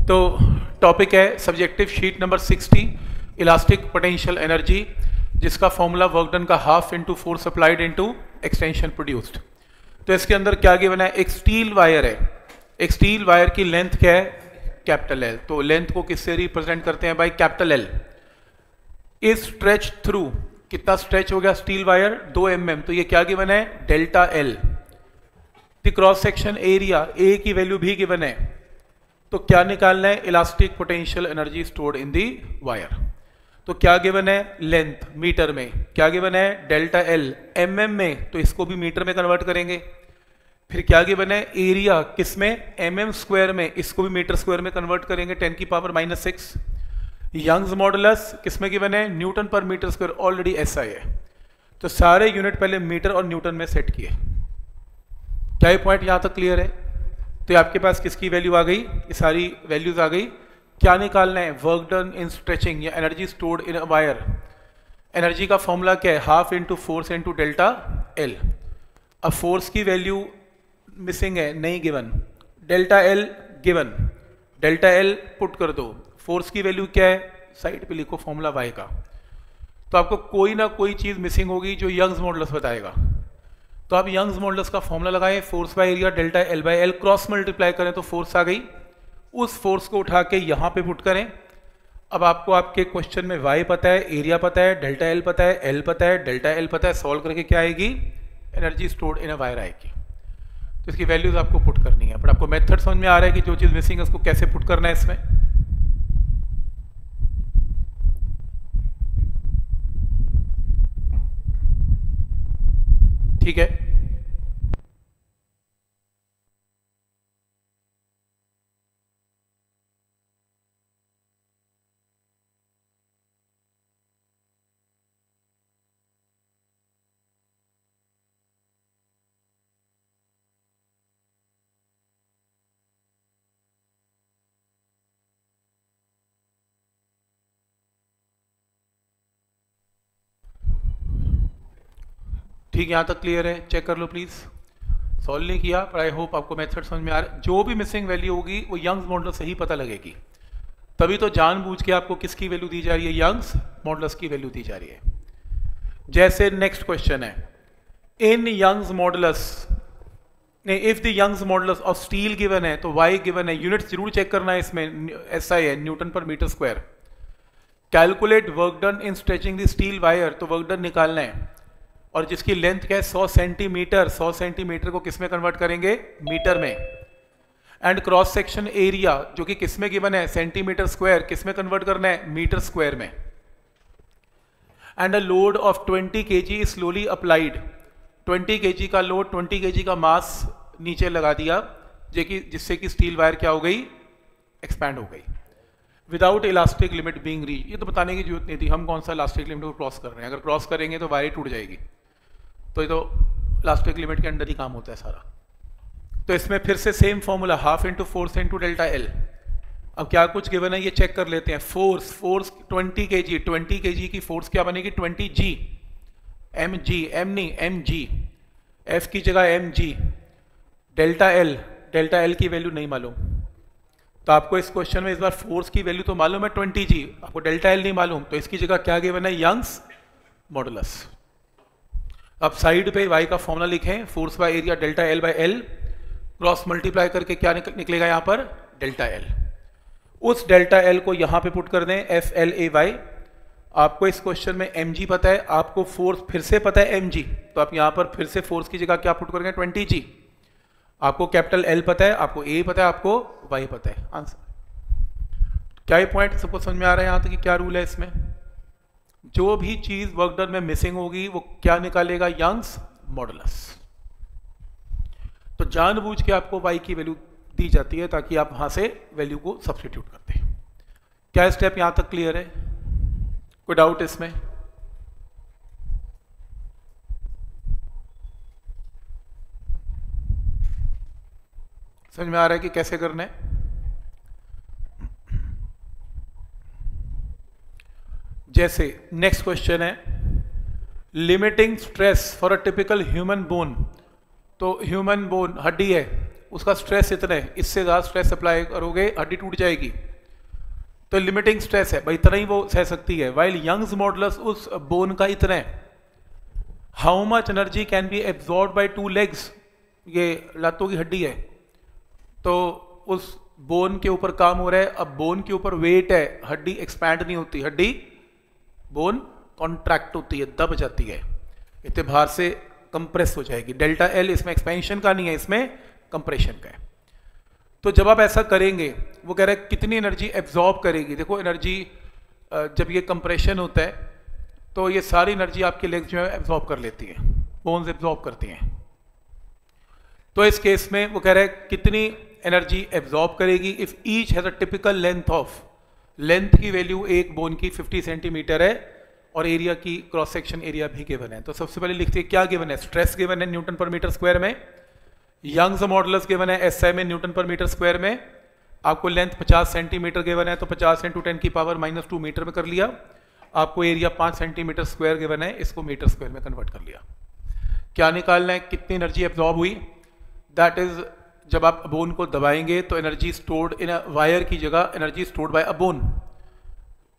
तो टॉपिक है subjective sheet number 60 elastic potential energy, जिसका फॉर्मूला वर्क डन का half into force applied into extension produced. तो इसके अंदर क्या गिवन है, एक स्टील वायर है, एक स्टील वायर की लेंथ क्या है, कैपिटल एल। तो लेंथ को किससे रिप्रेजेंट करते हैं भाई, कैपिटल एल। इस स्ट्रेच थ्रू, कितना स्ट्रेच हो गया स्टील वायर, 2 mm। तो ये क्या गिवन है, delta L. The cross section area A की वैल्यू भी गिवन है। तो क्या निकालना है, elastic potential energy stored in the wire. तो क्या गिवन है, लेंथ मीटर में, क्या गिवन है डेल्टा एल, mm में, तो इसको भी मीटर में कन्वर्ट करेंगे। फिर क्या गिवन है, एरिया किस में, mm स्क्वायर में, इसको भी मीटर स्क्वायर में कन्वर्ट करेंगे 10⁻⁻⁶। यंग्स मॉडुलस किस में गिवन है, न्यूटन पर मीटर स्क्वायर, ऑलरेडी SI है। तो सारे यूनिट पहले मीटर और न्यूटन में सेट किए। क्या ये पॉइंट यहां तक क्लियर है? तो आपके पास किसकी वैल्यू आ गई, ये सारी वैल्यूज आ गई। क्या निकालना है, वर्क डन इन स्ट्रेचिंग या energy stored in a wire. Energy का फॉर्मूला क्या है, half into force into delta L. अब फोर्स की वैल्यू मिसिंग है, नहीं given, delta L given, delta L put कर दो। फोर्स की वैल्यू क्या है, साइड पे लिखो फॉर्मूला वाई का। तो आपको कोई ना कोई चीज मिसिंग होगी जो यंग्स मॉडुलस बताएगा। तो आप यंग्स मॉडुलस का फॉर्मूला लगाएं, force by area delta L by L, cross multiply करें तो फोर्स आ गई। उस फोर्स को उठा के यहाँ पे पुट करें। अब आपको आपके क्वेश्चन में वाई पता है, एरिया पता है, डेल्टा एल पता है, एल पता है, डेल्टा एल पता है, सॉल्व करके क्या आएगी, energy stored in a wire आएगी। तो इसकी वैल्यूज आपको पुट करनी है, बट आपको मेथड समझ में आ रहा है कि जो चीज़ मिसिंग है उसको कैसे पुट करना है इसमें। ठीक है, ठीक, यहाँ तक क्लियर है, चेक कर लो प्लीज। सॉल्व नहीं किया पर आई होप आपको मेथड समझ में आ रहा है। जो भी मिसिंग वैल्यू होगी वो यंग्स मॉडुलस से ही पता लगेगी। तभी तो जानबूझ के आपको किसकी वैल्यू दी जा रही है, यंग्स मॉडुलस की वैल्यू दी जा रही है। जैसे नेक्स्ट क्वेश्चन है, in Young's modulus, if the Young's modulus of steel given है तो वाई गिवन है, यूनिट जरूर चेक करना है इसमें, SI है, न्यूटन पर metre square. Calculate work done in stretching the steel wire, तो वर्क डन निकालना है। और जिसकी लेंथ क्या है 100 सेंटीमीटर, 100 सेंटीमीटर को किस में कन्वर्ट करेंगे, मीटर में। एंड क्रॉस सेक्शन एरिया जो कि किस में गिवन है, सेंटीमीटर स्क्वायर, किस में कन्वर्ट करना है, मीटर स्क्वायर में। And a load of 20 kg slowly applied, 20 kg का लोड, 20 kg का मास नीचे लगा दिया, जिससे कि स्टील वायर क्या हो गई, एक्सपैंड हो गई। Without elastic limit being reach, ये तो बताने की जरूरत नहीं थी, हम कौन सा इलास्टिक लिमिट को क्रॉस कर रहे हैं। अगर क्रॉस करेंगे तो वायर टूट जाएगी, तो ये तो इलास्टिक लिमिट के अंडर ही काम होता है सारा। तो इसमें फिर से same formula, half into force into delta L. अब क्या कुछ गिवन है ये चेक कर लेते हैं। फोर्स 20 kg की फोर्स क्या बनेगी, 20G, mg, m नहीं mg, f की जगह mg। डेल्टा एल की वैल्यू नहीं मालूम, तो आपको इस क्वेश्चन में इस बार फोर्स की वैल्यू तो मालूम है 20G, आपको डेल्टा एल नहीं मालूम, तो इसकी जगह क्या गिवन है, यंग्स मॉडुलस। अब साइड पे y का फॉर्मूला लिखें, force by area delta L by L, cross multiply करके क्या निकलेगा यहाँ पर, डेल्टा एल। उस डेल्टा एल को यहाँ पे पुट कर दें, FLAY। आपको इस क्वेश्चन में mg पता है, आपको फोर्स फिर से पता है mg, तो आप यहाँ पर फिर से फोर्स की जगह क्या पुट करेंगे, 20G। आपको कैपिटल L पता है, आपको A पता है, आपको Y पता है, आंसर। क्या ये पॉइंट सबको समझ में आ रहा है यहाँ तक कि क्या रूल है इसमें। जो भी चीज वर्क डन में मिसिंग होगी वो क्या निकालेगा, यंग्स मॉडुलस। तो जानबूझ के आपको y की वैल्यू दी जाती है ताकि आप वहां से वैल्यू को सब्स्टिट्यूट करते हैं। क्या स्टेप यहां तक क्लियर है, कोई डाउट इसमें? समझ में आ रहा है कि कैसे करना है? जैसे नेक्स्ट क्वेश्चन है, limiting stress for a typical human bone. तो ह्यूमन बोन हड्डी है, उसका स्ट्रेस इतना है, इससे ज़्यादा स्ट्रेस अप्लाई करोगे हड्डी टूट जाएगी, तो लिमिटिंग स्ट्रेस है भाई, इतना ही वो सह सकती है। वाइल यंग्स मॉडुलस उस बोन का इतना है। How much energy can be absorb by 2 legs, ये लातों की हड्डी है, तो उस बोन के ऊपर काम हो रहा है। अब बोन के ऊपर वेट है, हड्डी एक्सपैंड नहीं होती, हड्डी बोन कॉन्ट्रैक्ट होती है, दब जाती है, इतने भार से कंप्रेस हो जाएगी। डेल्टा एल इसमें एक्सपेंशन का नहीं है, इसमें कंप्रेशन का है। तो जब आप ऐसा करेंगे, वो कह रहा है कितनी एनर्जी एब्जॉर्ब करेगी। देखो एनर्जी जब ये कंप्रेशन होता है तो ये सारी एनर्जी आपके लेग्स जो है एब्जॉर्ब कर लेती है, बोन्स एब्जॉर्ब करती हैं। तो इस केस में वो कह रहा है कितनी एनर्जी एब्जॉर्ब करेगी if each has a typical length of, length की वैल्यू एक बोन की 50 सेंटीमीटर है और एरिया की क्रॉस सेक्शन एरिया भी गिवन है। तो सबसे पहले लिखते हैं क्या गिवन है, स्ट्रेस गिवन है न्यूटन पर मीटर स्क्वायर में, यंग्स मॉडुलस गिवन है एसआई में न्यूटन पर मीटर स्क्वायर में, आपको लेंथ 50 सेंटीमीटर गिवन है तो 50 × 10⁻⁻² मीटर में कर लिया, आपको एरिया 5 सेंटीमीटर स्क्वायर गिवन है, इसको मीटर स्क्वायर में कन्वर्ट कर लिया। क्या निकालना है, कितनी एनर्जी एब्जॉर्ब हुई, दैट इज जब आप बोन को दबाएंगे तो energy stored in a wire की जगह एनर्जी स्टोर्ड बाय अ बोन,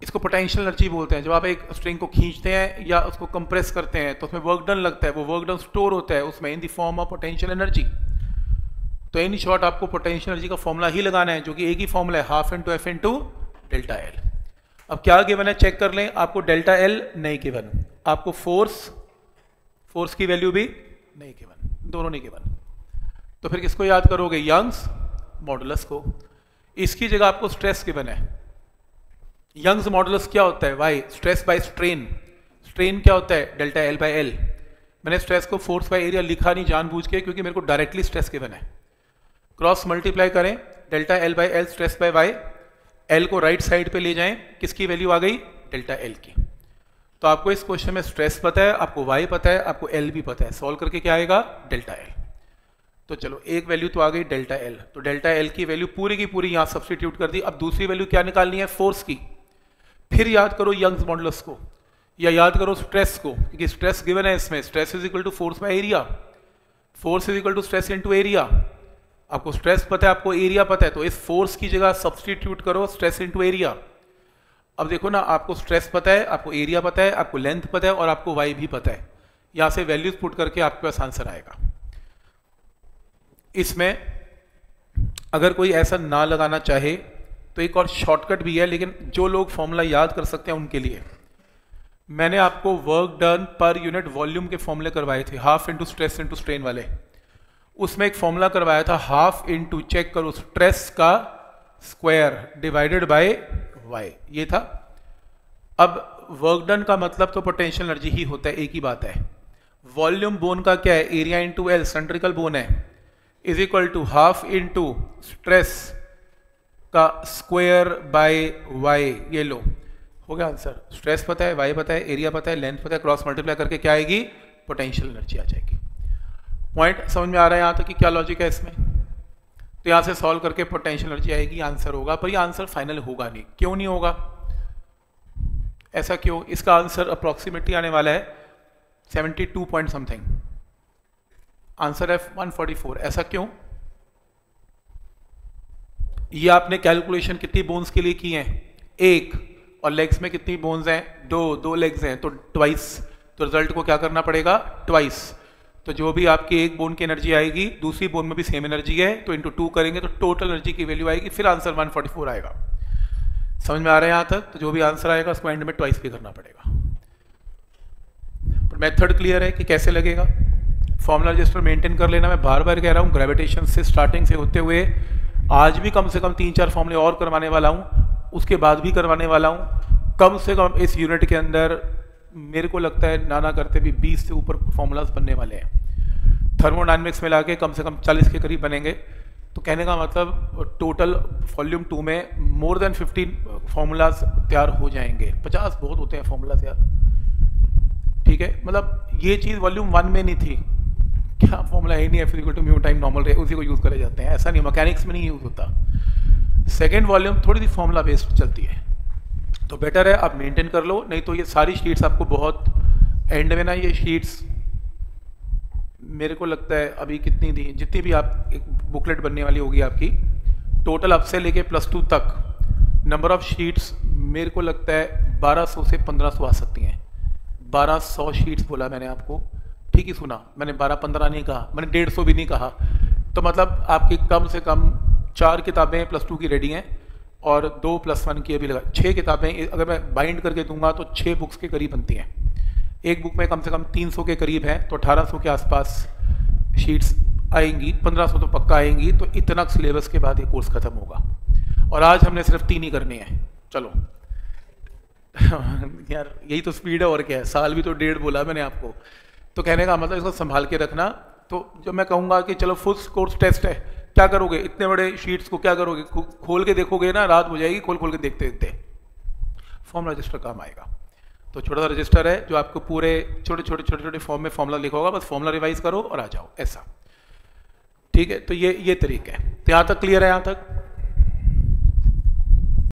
इसको पोटेंशियल एनर्जी बोलते हैं। जब आप एक स्ट्रिंग को खींचते हैं या उसको कंप्रेस करते हैं तो उसमें वर्क डन लगता है, वो वर्क डन स्टोर होता है उसमें in the form of potential energy. तो इन शॉर्ट आपको पोटेंशियल एनर्जी का फॉर्मूला ही लगाना है, जो कि एक ही फॉर्मूला है, ½ × F × डेल्टा एल। अब क्या गिवन है चेक कर लें, आपको डेल्टा एल नहीं गिवन, आपको फोर्स की वैल्यू भी नहीं गिवन, दोनों नहीं गिवन, तो फिर किसको याद करोगे, यंग्स मॉडुलस को। इसकी जगह आपको स्ट्रेस गिवन है। यंग्स मॉडुलस क्या होता है, Y stress by strain, strain क्या होता है डेल्टा एल बाय एल। मैंने स्ट्रेस को फोर्स बाय एरिया लिखा नहीं जानबूझ के, क्योंकि मेरे को डायरेक्टली स्ट्रेस गिवन है। क्रॉस मल्टीप्लाई करें, delta L by L stress by Y, L को राइट साइड पे ले जाएं, किसकी वैल्यू आ गई, डेल्टा एल की। तो आपको इस क्वेश्चन में स्ट्रेस पता है, आपको वाई पता है, आपको एल भी पता है, सॉल्व करके क्या आएगा, डेल्टा एल। तो चलो एक वैल्यू तो आ गई डेल्टा एल, तो डेल्टा एल की वैल्यू पूरी की पूरी यहां सब्स्टिट्यूट कर दी। अब दूसरी वैल्यू क्या निकालनी है, फोर्स की। फिर याद करो यंग्स मॉडुलस को या याद करो स्ट्रेस को, क्योंकि स्ट्रेस गिवन है इसमें, stress is equal to force by area, force is equal to stress into area. आपको स्ट्रेस पता है, आपको एरिया पता है, तो इस फोर्स की जगह सब्स्टिट्यूट करो स्ट्रेस इनटू एरिया। अब देखो ना, आपको स्ट्रेस पता है, आपको एरिया पता है, आपको लेंथ पता है और आपको वाई भी पता है। यहां से वैल्यूज पुट करके आपके पास आंसर आएगा। इसमें अगर कोई ऐसा ना लगाना चाहे तो एक और शॉर्टकट भी है, लेकिन जो लोग फॉर्मूला याद कर सकते हैं उनके लिए मैंने आपको work done per unit volume के फॉर्मूले करवाए थे, ½ × स्ट्रेस × स्ट्रेन वाले। उसमें एक फॉर्मूला करवाया था ½ × चेक करो स्ट्रेस का स्क्वायर डिवाइडेड बाय वाई, ये था। अब वर्क डन का मतलब तो पोटेंशियल एनर्जी ही होता है, एक ही बात है। वॉल्यूम बोन का क्या है, एरिया इंटू एल, सेंट्रिकल बोन है, इज इक्वल टू ½ × स्ट्रेस का स्क्वायर बाय वाई। ये लो हो गया आंसर। स्ट्रेस पता है, वाई पता है, एरिया पता है, लेंथ पता है, क्रॉस मल्टीप्लाई करके क्या आएगी, पोटेंशियल एनर्जी आ जाएगी। पॉइंट समझ में आ रहा है यहाँ तक कि क्या लॉजिक है इसमें। तो यहाँ से सॉल्व करके पोटेंशियल एनर्जी आएगी, आंसर होगा। पर ये आंसर फाइनल होगा नहीं, क्यों नहीं होगा, ऐसा क्यों, इसका आंसर अप्रॉक्सीमेटली आने वाला है 72 पॉइंट समथिंग, आंसर है 144। ऐसा क्यों, ये आपने कैलकुलेशन कितनी बोन्स के लिए की है, एक, और लेग्स में कितनी बोन्स हैं, दो लेग्स हैं, तो ट्वाइस। तो रिजल्ट को क्या करना पड़ेगा, ट्वाइस। तो जो भी आपकी एक बोन की एनर्जी आएगी दूसरी बोन में भी सेम एनर्जी है, तो इंटू 2 करेंगे तो टोटल एनर्जी की वैल्यू आएगी, फिर आंसर 144 आएगा। समझ में आ रहा है यहाँ तक। तो जो भी आंसर आएगा उसको एंड में ट्वाइस भी करना पड़ेगा। पर मेथड क्लियर है कि कैसे लगेगा। फॉर्मूला रजिस्टर मेंटेन कर लेना। मैं बार बार कह रहा हूँ, ग्रेविटेशन से स्टार्टिंग से होते हुए आज भी कम से कम 3-4 फॉर्मूले और करवाने वाला हूँ, उसके बाद भी करवाने वाला हूँ। कम से कम इस यूनिट के अंदर मेरे को लगता है ना करते भी 20 से ऊपर फॉर्मूलाज बनने वाले हैं। थर्मोडायनेमिक्स में लाके कम से कम 40 के करीब बनेंगे। तो कहने का मतलब टोटल वॉल्यूम 2 में मोर देन 15 फॉर्मूलाज तैयार हो जाएंगे। 50 बहुत होते हैं फॉर्मूलाज यार, ठीक है। मतलब ये चीज़ वॉल्यूम 1 में नहीं थी, क्या फॉर्मूला है नहीं, F = म्यू टाइम नॉर्मल रहे, उसी को यूज़ करे जाते हैं, ऐसा नहीं, मैकेनिक्स में नहीं यूज़ होता। सेकेंड वॉल्यूम थोड़ी सी फॉर्मूला बेस्ड चलती है, तो बेटर है आप मेंटेन कर लो। नहीं तो ये सारी शीट्स आपको बहुत एंड में ना, ये शीट्स मेरे को लगता है अभी कितनी थी, जितनी भी आप एक बुकलेट बनने वाली होगी आपकी, टोटल अब से लेके +2 तक नंबर ऑफ शीट्स मेरे को लगता है 1200 से 1500 आ सकती हैं। 1200 शीट्स बोला मैंने आपको, ठीक ही सुना मैंने, 12-15 नहीं कहा, मैंने 150 भी नहीं कहा। तो मतलब आपकी कम से कम 4 किताबें +2 की रेडी हैं और 2 +1 की अभी लगा 6 किताबें अगर मैं बाइंड करके दूंगा तो 6 बुक्स के करीब बनती हैं। एक बुक में कम से कम 300 के करीब है, तो 1800 के आसपास शीट्स आएंगी, 1500 तो पक्का आएंगी। तो इतना सिलेबस के बाद ये कोर्स खत्म होगा और आज हमने सिर्फ 3 ही करने हैं। चलो यार यही तो स्पीड है और क्या है, साल भी तो 1.5 बोला मैंने आपको। तो कहने का मतलब इसको संभाल के रखना। तो जब मैं कहूँगा कि चलो फुल कोर्स टेस्ट है, क्या करोगे इतने बड़े शीट्स को, क्या करोगे, खोल के देखोगे ना, रात हो जाएगी खोल खोल के देखते देखते। फॉर्मूला रजिस्टर काम आएगा। तो छोटा सा रजिस्टर है जो आपको पूरे छोटे छोटे फॉर्म में फॉर्मूला लिखा होगा, बस फॉर्मूला रिवाइज करो और आ जाओ, ऐसा। ठीक है, तो ये तरीका है। तो यहाँ तक क्लियर है, यहाँ तक